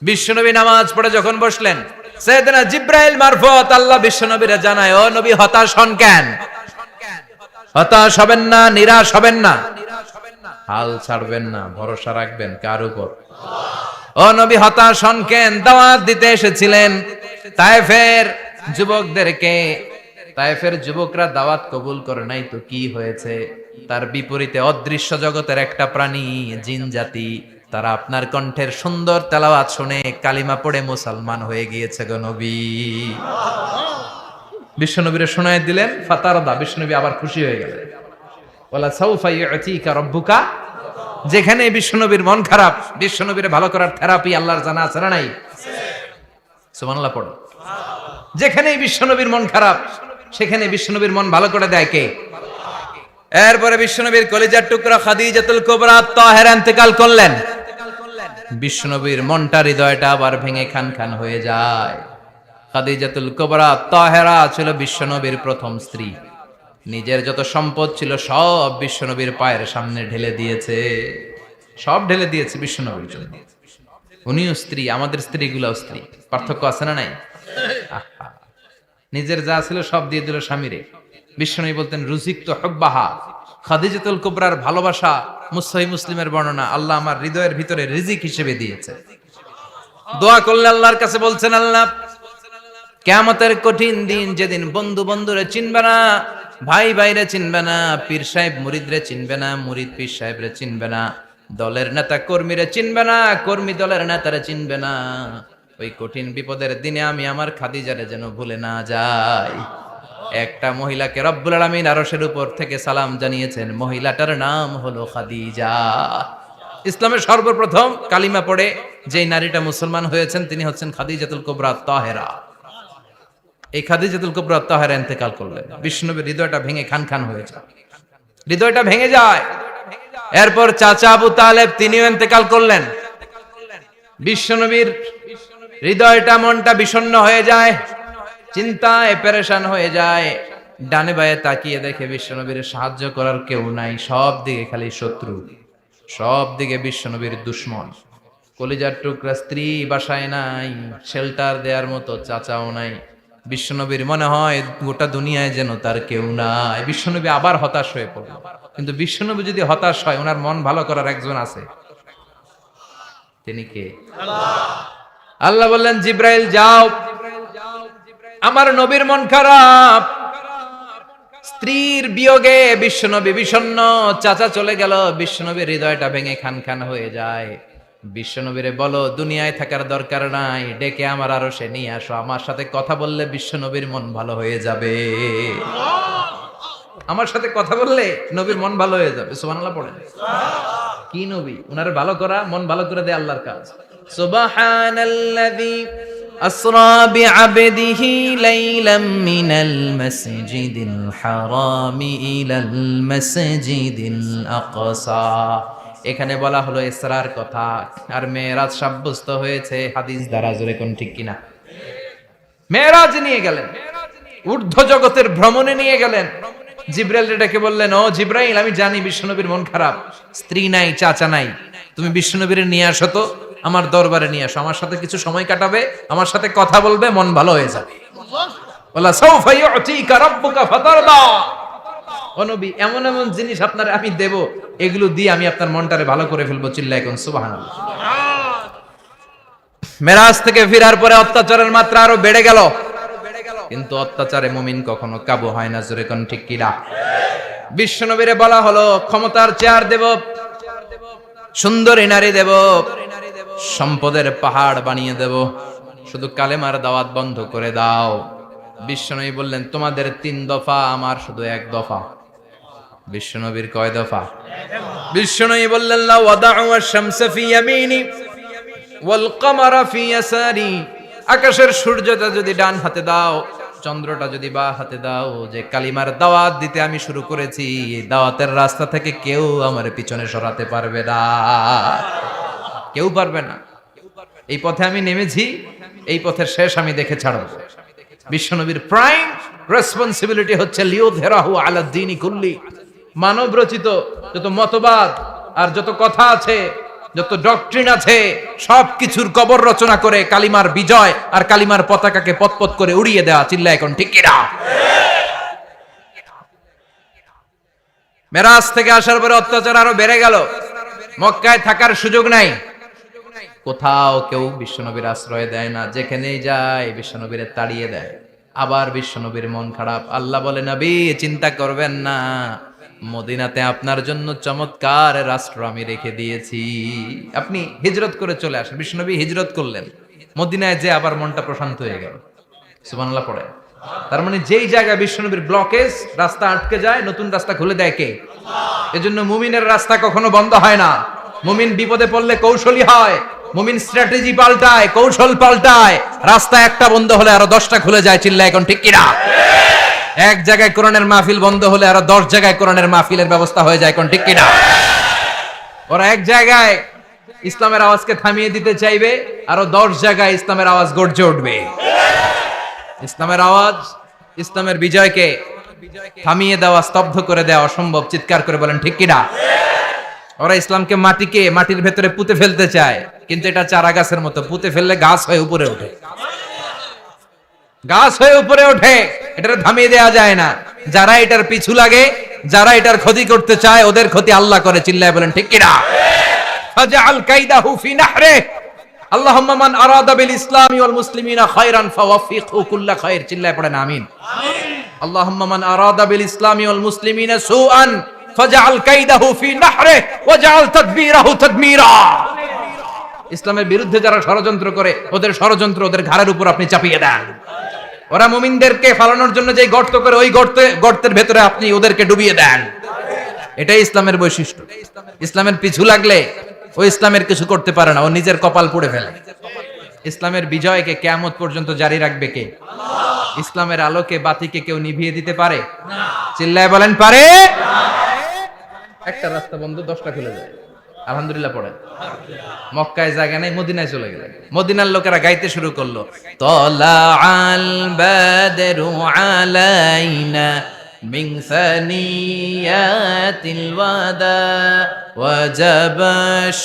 বিশ্বনবী নামাজ পড়ে যখন বসলেন, সাইয়েদনা জিব্রাইল মারফত আল্লাহ বিশ্বনবীরে জানায়, ও নবী হতাশ হন কেন? হতাশ হবেন না, নিরাশ হবেন না, হাল ছাড়বেন না, ভরসা রাখবেন কার উপর? ও নবী হতাশ হন কেন? দাওয়াত দিতে এসেছিলেন তায়েফের যুবকদেরকে। তায়েফের যুবকরা দাওয়াত কবুল করে নাই তো কি হয়েছে? তার বিপরীতে অদৃশ্য জগতের একটা প্রাণী, জিন জাতি, তারা আপনার কণ্ঠের সুন্দর তেলাওয়াত শুনে কালিমা পড়ে মুসলমান হয়ে গিয়েছে গো নবী। বিশ্বনবীরে শোনায় দিলেন, ফাতারদা, বিশ্বনবী আবার খুশি হয়ে গেলেন। ওয়ালা সাউফা ইউতিকা রাব্বুকা। যেখানে বিশ্বনবীর মন খারাপ, বিশ্বনবীরে ভালো করার থেরাপি আল্লাহর জানা আছে না নাই? সুবহানাল্লাহ পড়ো। যেখানে বিশ্বনবীর মন খারাপ, সেখানে বিশ্বনবীর মন ভালো করে দেয় কে? এরপরে বিশ্বনবীর কলিজার টুকরা খাদিজাতুল কুবরা তাহেরা ইন্তেকাল করলেন। বিশ্বনবীর মনটা, হৃদয়টা আবার ভেঙে খান খান হয়ে যায়। খাদিজাতুল কুবরা তাহেরা ছিল বিশ্বনবীর প্রথম স্ত্রী। নিজের যত সম্পদ ছিল সব বিশ্বনবীর পায়ের সামনে ঢেলে দিয়েছে, সব ঢেলে দিয়েছে বিশ্বনবীর জন্য। উনিও স্ত্রী, আমাদের স্ত্রীগুলাও স্ত্রী, পার্থক্য আছে না নাই? নিজের যা ছিল সব দিয়ে দিল স্বামীরে। বিশ্বনবী বলতেন, রুজিকতু হুব্বাহা। খাদিজাতুল কুবরার ভালোবাসা সহিহ মুসলিমের বর্ণনা, আল্লাহ আমার হৃদয়ের ভিতরে রিজিক হিসেবে দিয়েছে। দোয়া করলে আল্লাহর কাছে বলছেন, আল্লাহ কিয়ামতের কঠিন দিন, যেদিন বন্ধু বন্ধুরে চিনবে না, ভাই ভাইরে চিনবে না, পীর সাহেব মুরিদরে চিনবে না, মুরিদ পীর সাহেবরে চিনবে না, দলের নেতা কর্মীরে চিনবে না, কর্মী দলের নেতারে চিনবে না, ওই কঠিন বিপদের দিনে আমি আমার খাদিজারে যেন ভুলে না যাই। একটা মহিলাকে রব্বুল আলামিন আরশের উপর থেকে সালাম জানিয়েছেন, মহিলাটার নাম হলো খাদিজা। ইসলামের সর্বপ্রথম কালিমা পড়ে যেই নারীটা মুসলমান হয়েছেন তিনি হচ্ছেন খাদিজাতুল কুবরা তাহেরা। এই খাদিজাতুল কুবরা তাহেরা ইন্তেকাল করলেন। বিশ্বনবীর হৃদয়টা ভেঙে খান খান হয়ে যায়, হৃদয়টা ভেঙে যায়। এরপর চাচা আবু তালেব তিনিও ইন্তেকাল করলেন। বিশ্বনবীর হৃদয়টা, মনটা বিষণ্ণ হয়ে যায়, চিন্তায় পেরেশান হয়ে যায়। ডানে বায়ে তাকিয়ে দেখে বিশ্বনবীর সাহায্য করার কেউ নাই, সব দিকে খালি শত্রু, সব দিকে বিশ্বনবীর দুশ্মন। কলিজার টুকরা স্ত্রী বাসায় নাই, শেল্টার দেওয়ার মতো চাচাও নাই। বিশ্বনবীর মনে হয় গোটা দুনিয়ায় যেন তার কেউ নাই। বিশ্বনবী আবার হতাশ হয়ে পড়ল। কিন্তু বিশ্বনবী যদি হতাশ হয়, ওনার মন ভালো করার একজন আছে, তিনি কে? আল্লাহ বললেন, জিব্রাইল যাও, আমার নবীর মন খারাপ, স্ত্রীর বিয়োগে বিশ্বনবী বিষণ্ণ, চাচা চলে গেল, বিশ্বনবীর হৃদয়টা ভেঙে খান খান হয়ে যায়। বিশ্বনবীরে বলো দুনিয়ায় থাকার দরকার নাই, ডেকে আমার আরশে নিয়ে আসো, আমার সাথে কথা বললে বিশ্বনবীর মন ভালো হয়ে যাবে। আমার সাথে কথা বললে নবীর মন ভালো হয়ে যাবে। সুবহানাল্লাহ পড়েন। কি নবী, উনার ভালো করা, মন ভালো করে দেয় আল্লাহর কাজ। সুবহানাল্লাযী আসরা বিআবদিহি লাইলাম মিনাল মাসজিদিল হারামি ইলাল মাসজিদিল আকসা। এখানে বলা হলো ইসরার কথা, আর মেরাজ সাব্যস্ত হয়েছে হাদিস দ্বারা। জোরে কোন ঠিক কিনা? মেরাজ নিয়ে গেলেন, ঊর্ধ্ব জগতের ভ্রমণে নিয়ে গেলেন। জিব্রাইল ডেকে বললেন, ও জিব্রাইল, আমি জানি বিশ্বনবীর মন খারাপ, স্ত্রী নাই, চাচা নাই, তুমি বিশ্বনবীর নিয়ে আসো তো, আমার দরবারে নিয়ে আসো, আমার সাথে কিছু সময় কাটাবে, আমার সাথে কথা বলবে, মন ভালো হয়ে যাবে। ওয়ালা সাউফা ইউতিকা রাব্বুকা ফাতারদা। ও নবী, এমন এমন জিনিস আপনার আমি দেব, এগুলো দিয়ে আমি আপনার মনটারে ভালো করে ফেলবো। চিল্লায় কোন সুবহানাল্লাহ। মেরাজ থেকে ফেরার পরে অত্যাচারের মাত্রা আরো বেড়ে গেল, কিন্তু অত্যাচারে মুমিন কখনো কাবু হয় না। জোরে কোন ঠিক কিনা? বিশ্বনবীরে বলা হলো, ক্ষমতার চেয়ার দেব, সুন্দরী নারী দেব, সম্পদের পাহাড় বানিয়ে দেব, শুধু কালেমার দাওয়াত বন্ধ করে দাও। বিশ্বনবী বললেন, তোমাদের 3 দফা, আমার শুধু 1 দফা। বিশ্বনবীর কয় দফা? বিশ্বনবী বললেন, লা ওয়াদাউ আশ-শামসা ফি ইয়ামিনি ওয়াল কামারা ফি ইয়াসারি। আকাশের সূর্যটা যদি ডান হাতে দাও, চন্দ্রটা যদি বাঁ হাতে দাও, যে কালিমার দাওয়াত দিতে আমি শুরু করেছি, এই দাওয়াতের রাস্তা থেকে কেউ আমার পিছনে সরাতে পারবে না, কেউ পারবে না। এই পথে আমি নেমেছি, এই পথের শেষ আমি দেখে ছাড়ব। বিশ্বনবীর প্রাইম রেসপন্সিবিলিটি হচ্ছে লিউযহিরাহু আলা দ্বীনি কুল্লি। মানব রচিত যত মতবাদ আর যত কথা আছে, যত ডক্ট্রিন আছে, সবকিছুর কবর রচনা করে কালিমার বিজয় আর কালিমার পতাকাকে পতপত করে উড়িয়ে দেওয়া। চিল্লা এখন ঠিক কিনা? মেরাজ থেকে আসার পরে অত্যাচার আরো বেড়ে গেল, মক্কায় থাকার সুযোগ নাই, কোথাও কেউ বিশ্বনবীর আশ্রয় দেয় না, যেখানেই যায় বিশ্বনবীর তাড়িয়ে দেয়। আবার বিশ্বনবীর মন খারাপ। আল্লাহ বলে, নবী চিন্তা করবেন না, মদিনাতে আপনার জন্য চমৎকার রাষ্ট্র আমি রেখে দিয়েছি, আপনি হিজরত করে চলে আসেন। বিশ্বনবী হিজরত করলেন, মদিনায় যে আবার মনটা প্রশান্ত হয়ে গেল। সুবহানাল্লাহ পড়ে। তার মানে যেই জায়গায় বিশ্বনবীর ব্লকেজ, রাস্তা আটকে যায়, নতুন রাস্তা খুলে দেয় কে? এজন্য মুমিনের রাস্তা কখনো বন্ধ হয় না। মুমিন বিপদে পড়লে কৌশলী হয়, মুমিন স্ট্র্যাটেজি পাল্টায়, কৌশল পাল্টায়। রাস্তা একটা বন্ধ হলে আরো 10টা খুলে যায়। চিল্লা এখন ঠিক কিনা? এক জায়গায় কোরআনের মাহফিল বন্ধ হলে আরো 10 জায়গায় কোরআনের মাহফিলের ব্যবস্থা হয়ে যায়। কোন ঠিক কিনা? ওরা এক জায়গায় ইসলামের আওয়াজকে থামিয়ে দিতে চাইবে, আরো 10 জায়গায় ইসলামের আওয়াজ গর্জে উঠবে। ইসলামের আওয়াজ, ইসলামের বিজয়কে থামিয়ে দেওয়া, স্তব্ধ করে দেওয়া অসম্ভব। চিৎকার করে বলেন ঠিক কিনা? ওরা ইসলামকে মাটির ভেতরে পুঁতে ফেলতে চায়, কিন্তু এটা চারা গাছের মতো, পুঁতে ফেললে গাছ হয়ে উপরে ওঠে, গাছ হয়ে উপরে ওঠে, এটা থামিয়ে দেওয়া যায় না। যারা এটার পিছু লাগে, যারা এটার ক্ষতি করতে চায়, ওদের ক্ষতি আল্লাহ করে। চিল্লায় বলেন ঠিক কিনা? ফাজআল কাইদাহু ফি নাহরে। আল্লাহুম্মা মান আরাদা বিল ইসলামি ওয়াল মুসলিমিনা খায়রান ফাওয়াফিকহু কুল্লা খায়র। চিল্লায় পড়েন আমিন। আল্লাহুম্মা মান আরাদা বিল ইসলামি ওয়াল মুসলিমিনা সুআন ফাজআল কাইদাহু ফি নাহরে ওয়াজআল তাদবীরাহু তাদমীরা। ইসলামের বিরুদ্ধে যারা ষড়যন্ত্র করে, ওদের ষড়যন্ত্র ওদের ঘাড়ের উপর আপনি চাপিয়ে দেন। ওরা মুমিনদেরকে ফালানোর জন্য যে গর্ত করে, ওই গর্তের ভেতরে আপনি ওদেরকে ডুবিয়ে দেন। এটাই ইসলামের বৈশিষ্ট্য। ইসলামের পিছু লাগলে ও ইসলামের কিছু করতে পারে না, ও নিজের কপাল পুড়ে ফেলে। ইসলামের বিজয়কে কিয়ামত পর্যন্ত জারি রাখবে কে? ইসলামের আলোকে বাতিকে কেউ নিভিয়ে দিতে পারে? চিল্লায় বলেন পারে? একটা রাস্তা বন্ধ, 10টা খুলে যায়। আলহামদুলিল্লাহ পড়েন। মক্কায় জায়গা নাই, মদিনায় চলে গেলেন। মদিনার লোকেরা গাইতে শুরু করলো, তলা আল বাদরু আলাইনা মিন সানিয়াতিল ওয়াদা ওয়াজাবা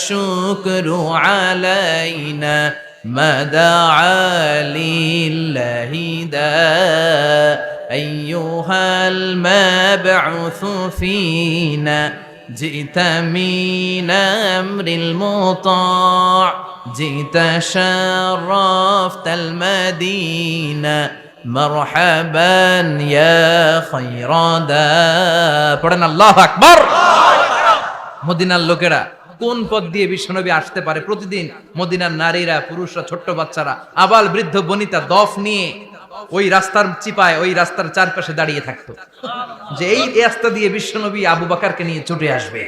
শুকরু আলাইনা মাদা লিল্লাহি দা আইয়ুহাল মাবউসু ফিনা جئت من أمر المطاع جئت شرفت المدينة مرحبا يا خير دا পড়েন আল্লাহু আকবার। মদিনার লোকেরা কোন পথ দিয়ে বিশ্বনবী আসতে পারে? প্রতিদিন মদিনার নারীরা, পুরুষরা, ছোট্ট বাচ্চারা, আবাল বৃদ্ধ বনিতা দফ নিয়ে ওই রাস্তার চিপায়, ওই রাস্তার চারপাশে দাঁড়িয়ে থাকতো, যে এই রাস্তা দিয়ে বিশ্বনবী আবু বকরকে নিয়ে ছুটে আসবে।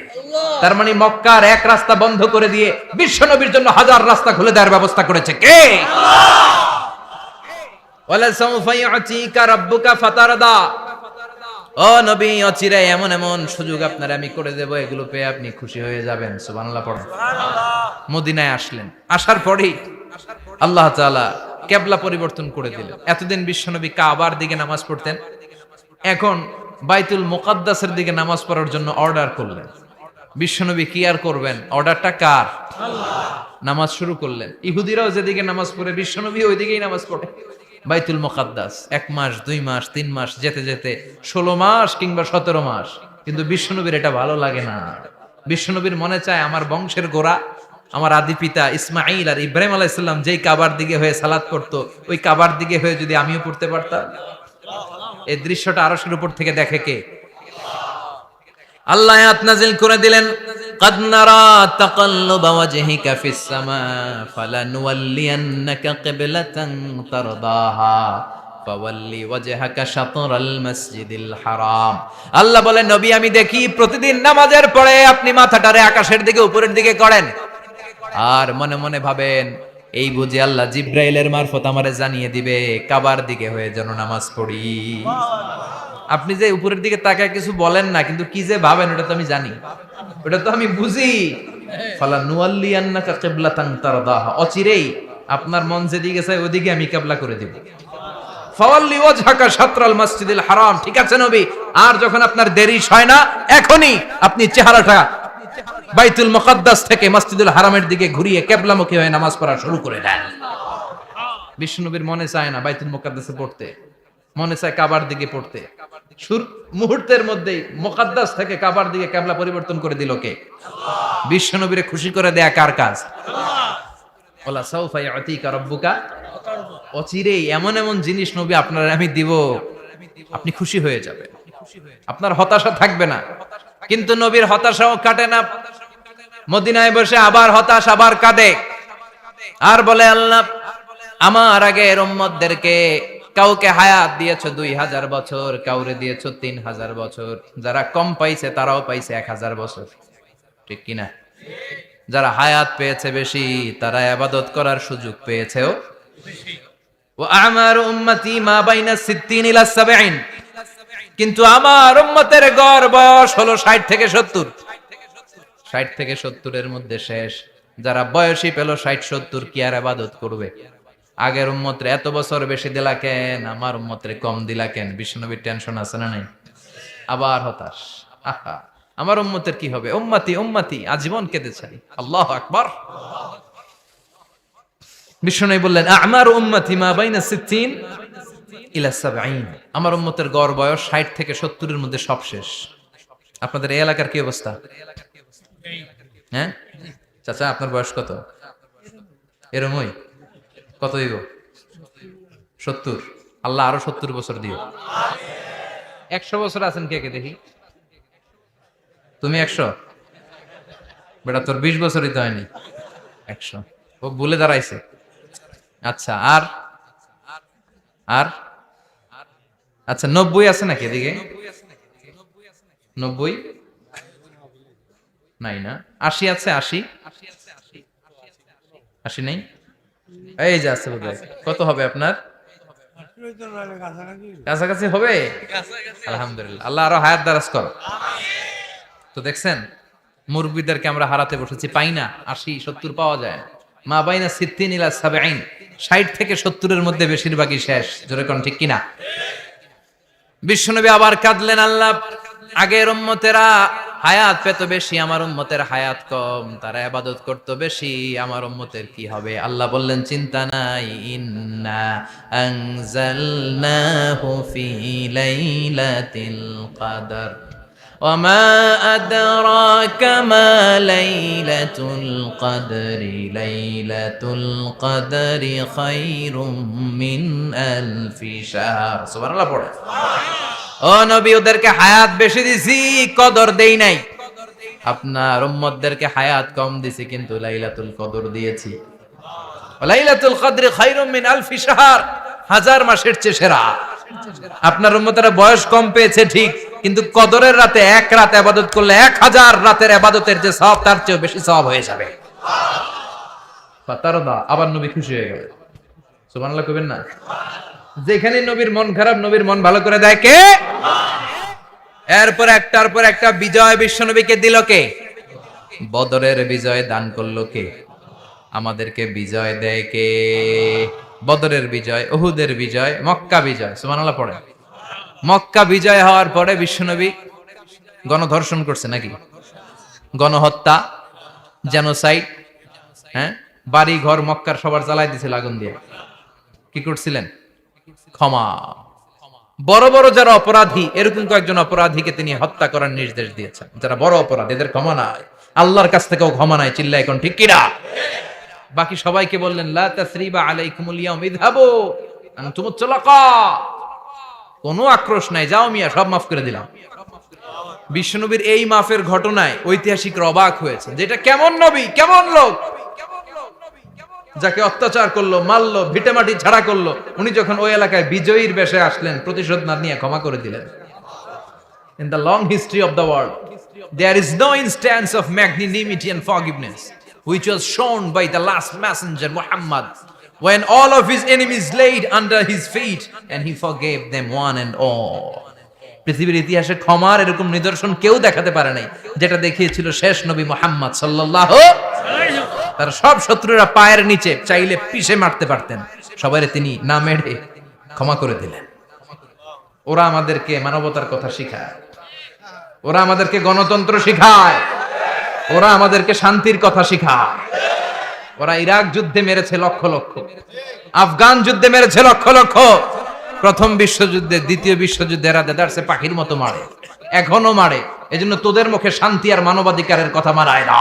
তার মানে মক্কার এক রাস্তা বন্ধ করে দিয়ে বিশ্বনবীর জন্য হাজার রাস্তা খুলে দেওয়ার ব্যবস্থা করেছে কে? ওয়ালা সাউফা ইউতিকা রাব্বুকা ফাতারদা। ও নবী, অচিরে এমন এমন সুযোগ আপনার আমি করে দেব, এগুলো পেয়ে আপনি খুশি হয়ে যাবেন। সুবহানাল্লাহ পড়ুন। মদিনায় আসলেন, আসার পরেই আল্লাহ তাআলা কিবলা পরিবর্তন করে দিলেন। এতদিন বিশ্বনবী কাবার দিকে নামাজ পড়তেন, এখন বাইতুল মুকাদ্দাসের দিকে নামাজ পড়ার জন্য অর্ডার করলেন। বিশ্বনবী কি আর করবেন? অর্ডারটা কার? নামাজ শুরু করলেন। ইহুদিরাও যেদিকে নামাজ পড়ে, বিশ্বনবী ওই দিকেই নামাজ পড়ে। বাইতুল মুকাদ্দাস 1 মাস, 2 মাস, 3 মাস যেতে যেতে 16 মাস কিংবা 17 মাস, কিন্তু বিশ্বনবীর এটা ভালো লাগে না। বিশ্বনবীর মনে চায় আমার বংশের গোড়া, আমার আদি পিতা ইসমাঈল আর ইব্রাহিম আলাইহিস সালাম যেই কাবার দিকে হয়ে সালাত পড়তো, ওই কাবার দিকে হয়ে যদি আমিও পড়তে পারতাম। এই দৃশ্যটা আরশের উপর থেকে দেখে কে? আল্লাহ আয়াত নাযিল করে দিলেন, قد نرى تقلب وجهك في السماء فلنولينك قبلة ترضاها فولي وجهك شطر المسجد الحرام। আল্লাহ বলেন, নবী আমি দেখি প্রতিদিন নামাজের পরে আপনি মাথাটারে আকাশের দিকে উপরের দিকে করেন আর মনে মনে ভাবেন এই বুঝি আল্লাহ জিব্রাইলের মারফত আমারে জানিয়ে দিবে কাবার দিকে হয়ে যেন নামাজ পড়ি। আপনি যে উপরের দিকে তাকায় কিছু বলেন না, কিন্তু কি যে ভাবেন ওটা তো আমি জানি, ওটা তো আমি বুঝি। ফালা নুয়াল্লিয়ান্নাকা কিবলাতান তারদাহা, অচিরেই আপনার মন যেদিকে চায় ওদিকে আমি কিবলা করে দেব। ফাওয়াল্লি ওয়াজহাকা শাতরাল মসজিদিল হারাম, ঠিক আছে নবী, আর যখন আপনার দেরি হয় না এখনই আপনি চেহারাটা বাইতুল মুকাদ্দাস থেকে মসজিদুল হারামের দিকে ঘুরিয়ে কিবলামুখী হয়ে নামাজ পড়া শুরু করে দেন। বিশ্বনবীর মনে চায় না বাইতুল মুকাদ্দাসে পড়তে, মনে চায় কাবার দিকে পড়তে। মুহূর্তের মধ্যেই মুকাদ্দাস থেকে কাবার দিকে কিবলা পরিবর্তন করে দিল কে? বিশ্বনবীরে খুশি করে দেয়া কার কাজ? ওয়ালা সাউফা ইয়াতিকা রাব্বুকা, অচিরেই এমন এমন জিনিস নবী আপনার আমি দিব, আপনি খুশি হয়ে যাবেন, আপনার হতাশা থাকবে না। কিন্তু নবীর হতাশাও কাটে না, মদিনায় বসে আবার হতাশ, আবার কাঁদে আর বলে, আল্লাহ আমার আগের উম্মতদেরকে কাউকে হায়াত দিয়েছো 2000 বছর, কাউরে দিয়েছো 3000 বছর, যারা কম পাইছে তারাও পাইছে 1000 বছর, ঠিক কিনা? যারা হায়াত পেয়েছে বেশি তারা ইবাদত করার সুযোগ পেয়েছেও বেশি। ওয়া আমারু উম্মতি মা বাইনা 60 ইলা 70, কিন্তু আমার উম্মতের গড় বয়স হলো 60 থেকে 70। 60 থেকে 70 এর মধ্যে শেষ। যারা বয়সী পেল 60-70 কি আর ইবাদত করবে? আগের উম্মতরে এত বছর বেশি দিলা কেন, আমার উম্মতরে কম দিলা কেন? বিশ্বনবীর টেনশন আছে না নাই? আবার হতাশ, আহা আমার উম্মতের কি হবে? উম্মতি উম্মতি আজীবন কেঁদেছেন। আল্লাহু আকবার। বিশ্বনবী বললেন, আমার উম্মতি মা বাইনা 60 ইলা 70, আমার উম্মতের গড় বয়স 60 থেকে 70 এর মধ্যে সব শেষ। আপনাদের এই এলাকার কি অবস্থা? হ্যাঁ চাচা, আপনার বয়স কত? এরমই কত দিব? 70। আল্লাহ আরো 70 বছর দিও। 100 বছর আছেন কে কে দেখি? তুমি 100? বেটা তোর 20 বছরই তো হয়নি। 100 ও ভুলে দাঁড়াইছে। আচ্ছা, আর আর আচ্ছা 90 আছে নাকি এদিকে? 90 নাই না? 80 আছে? 80 নেই? এই যে আছে বোধহয়। কত হবে আপনার? কাছাকাছি হবে? আলহামদুলিল্লাহ, আল্লাহ আরো হায়াত দারাজ করো। তো দেখছেন মুরব্বীদেরকে আমরা হারাতে বসেছি, পাই না। 80-70 পাওয়া যায়। মা বাইনা 60 ইলা 70, 60 থেকে 70 এর মধ্যে বেশিরভাগই শেষ। জোরে কোন ঠিক কিনা? বিশ্বনবী আবার কাঁদলেন, আল্লাহ আগের উম্মতেরা হায়াত পেত বেশি, আমার উম্মতের হায়াত কম, তারা ইবাদত করত বেশি, আমার উম্মতের কি হবে? আল্লাহ বললেন, চিন্তা নাই, ইন্না আনজালনাহু ফি লাইলাতিল কদর ওয়া মা আদরাকা মা লাইলাতুল কদরি লাইলাতুল কদরি খায়রুম মিন আলফি শাহর। সুবহানাল্লাহ পড়ে। ও নবী, ওদেরকে হায়াত বেশি দিছি, কদর দেই নাই। আপনার উম্মতদেরকে হায়াত কম দিছি, কিন্তু লাইলাতুল কদর দিয়েছি। লাইলাতুল কদরি খায়রুম মিন আলফি শাহর, 1000 মাসের চেয়ে সেরা। আপনার উম্মতেরা বয়স কম পেয়েছে ঠিক, কিন্তু কদরের রাতে এক রাত ইবাদত করলে 1000 রাতের ইবাদতের যে সওয়াব তার চেয়ে বেশি সওয়াব হয়ে যাবে। ফাতারদা, আবার নবী খুশি হয়ে গেলেন। সুবহানাল্লাহ কইবেন না? যেখানে নবীর মন খারাপ, নবীর মন ভালো করে দেয় কে? এরপর একটার পর একটা বিজয় বিশ্বনবীকে দিল কে? বদরের বিজয় দান করলো কে? আমাদেরকে বিজয় দেয় কে? বদরের বিজয়, উহুদের বিজয়, মক্কা বিজয়। সুবহানাল্লাহ পড়ে। মক্কা বিজয় হওয়ার পরে বিশ্বনবী গণধর্ষণ করছে নাকি? গণহত্যা, জেনোসাইড, হ্যাঁ, বাড়ি ঘর মক্কার সবার জ্বালাই দিয়েছিল আগুন দিয়ে। কি করছিলেন? ক্ষমা। বড় বড় যারা অপরাধী, এরকম কয়েকজন অপরাধীকে তিনি হত্যা করার নির্দেশ দিয়েছেন। যারা বড় অপরাধী, এদের ক্ষমা নাই, আল্লাহর কাছ থেকেও ক্ষমা নাই। চিল্লায় এখন ঠিক কিনা? বাকি সবাইকে বললেন, লা তাসরিবা আলাইকুমুল ইয়াউম ইযহাবু আনতুমুত তুলাকা, কোনো আক্রোশ নাই, যাও মিয়া, সব মাফ করে দিলাম। বিশ্বনবীর এই মাফের ঘটনায় ঐতিহাসিকরা অবাক হয়েছে, যেটা কেমন নবী, কেমন লোক, যাকে অত্যাচার করলো, মারলো, ভিটেমাটি ঝাড়া করলো, উনি যখন ওই এলাকায় বিজয়ীর বেশে আসলেন, প্রতিশোধ না নিয়ে ক্ষমা করে দিলেন। In the long history of the world, there is no instance of magnanimity and forgiveness which was shown by the last messenger Muhammad, when all of his enemies laid under his feet and he forgave them one and all. পৃথিবীর ইতিহাসে ক্ষমার এরকম নিদর্শন কেউ দেখাতে পারে নাই, যেটা দেখিয়েছিল শেষ নবী মুহাম্মদ সাল্লাল্লাহু আলাইহি ওয়াসাল্লাম। তার সব শত্রুরা পায়ের নিচে চাইলে পিষে মারতে পারতেন, সবাইরে তিনি না মেরে ক্ষমা করে দিলেন। ওরা আমাদেরকে মানবতার কথা শিখায়, ওরা আমাদেরকে গণতন্ত্র শিখায়, ওরা আমাদেরকে শান্তির কথা শিখায়। ওরা ইরাক যুদ্ধে মেরেছে লক্ষ লক্ষ, আফগান যুদ্ধে মেরেছে লক্ষ লক্ষ, প্রথম বিশ্বযুদ্ধে, দ্বিতীয় বিশ্বযুদ্ধে এরা দেদারসে পাখির মতো মারে, এখনো মারে। এজন্য তোদের মুখে শান্তি আর মানবাধিকারের কথা মারায় না।